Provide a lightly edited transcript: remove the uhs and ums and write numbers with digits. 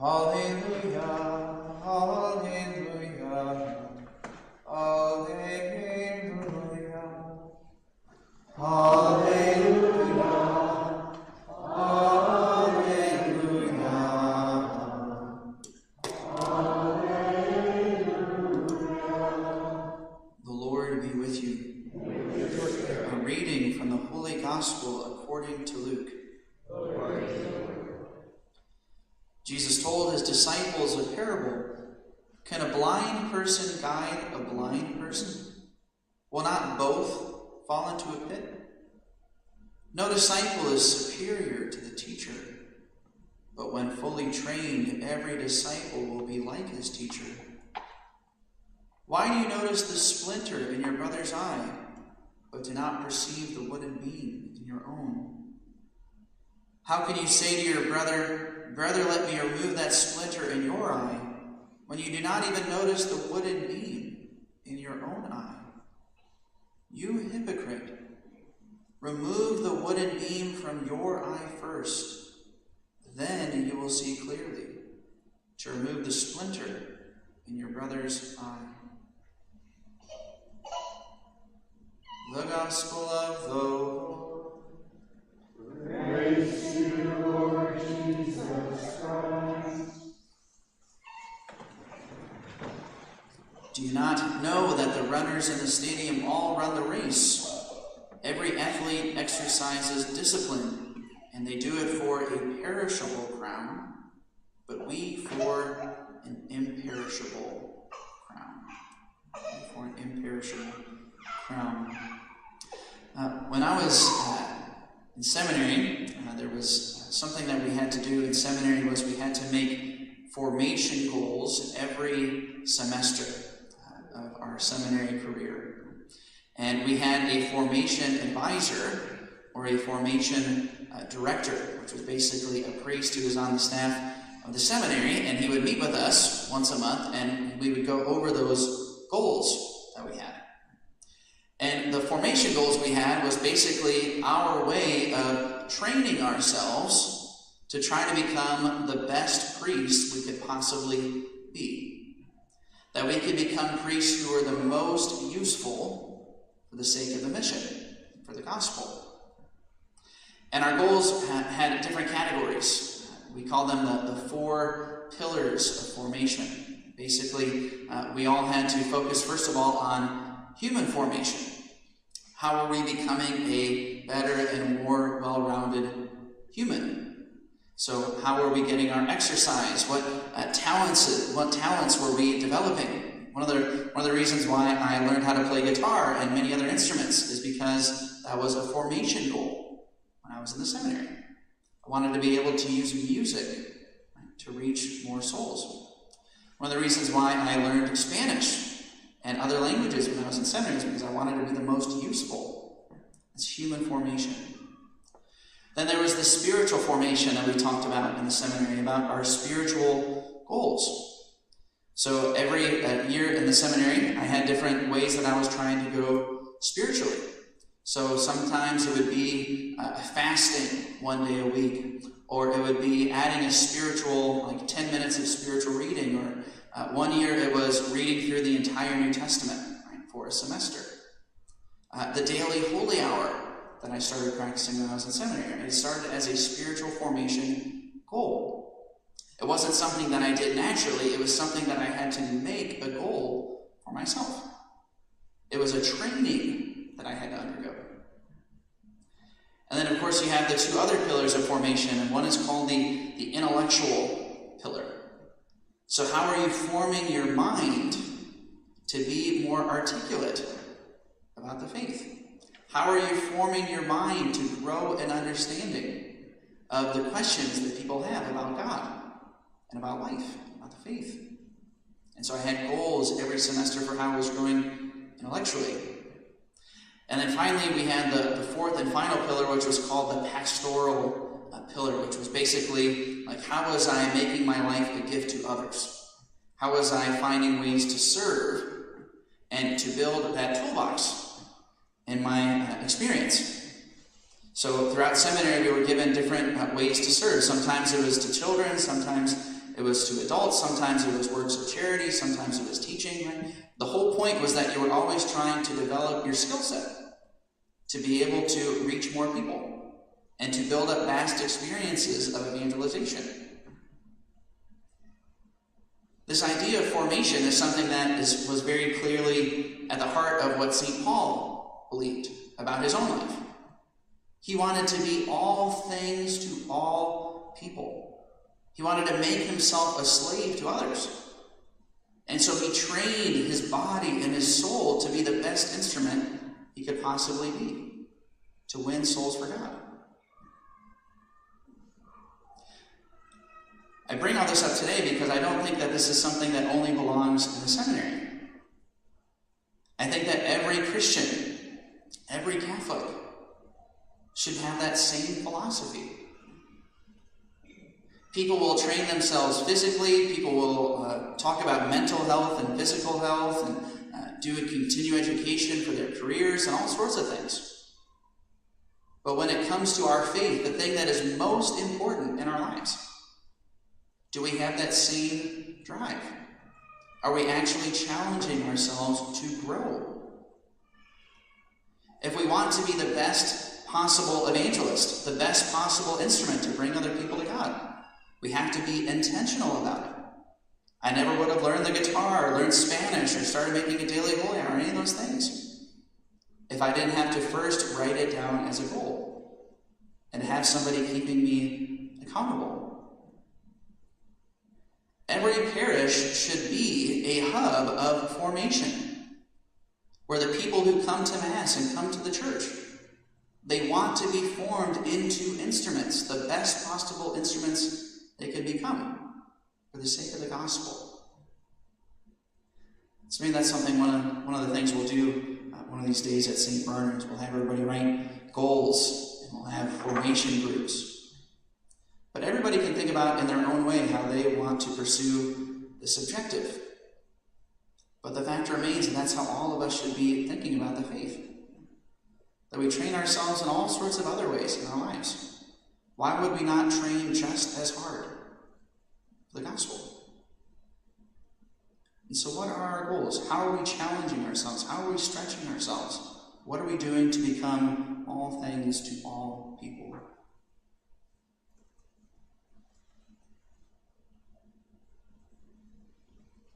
Alleluia, alleluia, alleluia, alleluia, alleluia, alleluia. The Lord be with you. A reading from the Holy Gospel according to Luke. Jesus told his disciples a parable. Can a blind person guide a blind person? Will not both fall into a pit? No disciple is superior to the teacher, but when fully trained, every disciple will be like his teacher. Why do you notice the splinter in your brother's eye, but do not perceive the wooden beam in your own? How can you say to your brother, "Brother, let me remove that splinter in your eye," when you do not even notice the wooden beam in your own eye? You hypocrite! Remove the wooden beam from your eye first. Then you will see clearly to remove the splinter in your brother's eye. The Gospel of the Lord. Praise to you, Lord Jesus Christ. Do you not know that the runners in the stadium all run the race? Every athlete exercises discipline, and they do it for a perishable crown, but we for an imperishable crown. For an imperishable crown. When I was in seminary, there was something that we had to do in seminary was we had to make formation goals every semester of our seminary career. And we had a formation advisor or a formation director, which was basically a priest who was on the staff of the seminary, and he would meet with us once a month and we would go over those goals that we had. And the formation goals we had was basically our way of training ourselves to try to become the best priests we could possibly be. That we could become priests who are the most useful for the sake of the mission, for the gospel. And our goals had different categories. We call them the 4 pillars of formation. Basically, we all had to focus, first of all, on human formation. How are we becoming a better and more well-rounded human? So how are we getting our exercise? What talents were we developing? One of the reasons why I learned how to play guitar and many other instruments is because that was a formation goal when I was in the seminary. I wanted to be able to use music to reach more souls. One of the reasons why I learned Spanish and other languages when I was in seminary is because I wanted to be the most useful. It's human formation. Then there was the spiritual formation that we talked about in the seminary, about our spiritual goals. So every year in the seminary, I had different ways that I was trying to grow spiritually. So sometimes it would be fasting one day a week, or it would be adding a spiritual, 10 minutes of spiritual reading, or one year it was reading through the entire New Testament for a semester. The daily holy hour that I started practicing when I was in seminary, it started as a spiritual formation goal. It wasn't something that I did naturally, it was something that I had to make a goal for myself. It was a training that I had to undergo. And then, of course, you have the 2 other pillars of formation, and one is called the intellectual pillar. So how are you forming your mind to be more articulate about the faith? How are you forming your mind to grow an understanding of the questions that people have about God and about life, about the faith? And so I had goals every semester for how I was growing intellectually. And then finally we had the 4th and final pillar, which was called the pastoral pillar, which was basically how was I making my life a gift to others? How was I finding ways to serve and to build that toolbox in my experience? So throughout seminary, we were given different ways to serve. Sometimes it was to children, sometimes it was to adults, sometimes it was works of charity, sometimes it was teaching. Right? The whole point was that you were always trying to develop your skill set to be able to reach more people and to build up vast experiences of evangelization. This idea of formation is something that was very clearly at the heart of what St. Paul believed about his own life. He wanted to be all things to all people. He wanted to make himself a slave to others. And so he trained his body and his soul to be the best instrument he could possibly be, to win souls for God. I bring all this up today because I don't think that this is something that only belongs in the seminary. I think that every Christian, every Catholic, should have that same philosophy. People will train themselves physically, people will talk about mental health and physical health, and do a continue education for their careers and all sorts of things. But when it comes to our faith, the thing that is most important in our lives, do we have that same drive? Are we actually challenging ourselves to grow? If we want to be the best possible evangelist, the best possible instrument to bring other people to God, we have to be intentional about it. I never would have learned the guitar, or learned Spanish, or started making a daily holy hour, or any of those things, if I didn't have to first write it down as a goal and have somebody keeping me accountable. Every parish should be a hub of formation, where the people who come to Mass and come to the church, they want to be formed into instruments, the best possible instruments they could become for the sake of the gospel. So maybe that's something, one of the things we'll do one of these days at St. Bernard's. We'll have everybody write goals, and we'll have formation groups. But everybody can think about in their own way how they want to pursue this objective. But the fact remains that that's how all of us should be thinking about the faith. That we train ourselves in all sorts of other ways in our lives. Why would we not train just as hard for the gospel? And so what are our goals? How are we challenging ourselves? How are we stretching ourselves? What are we doing to become all things to all people?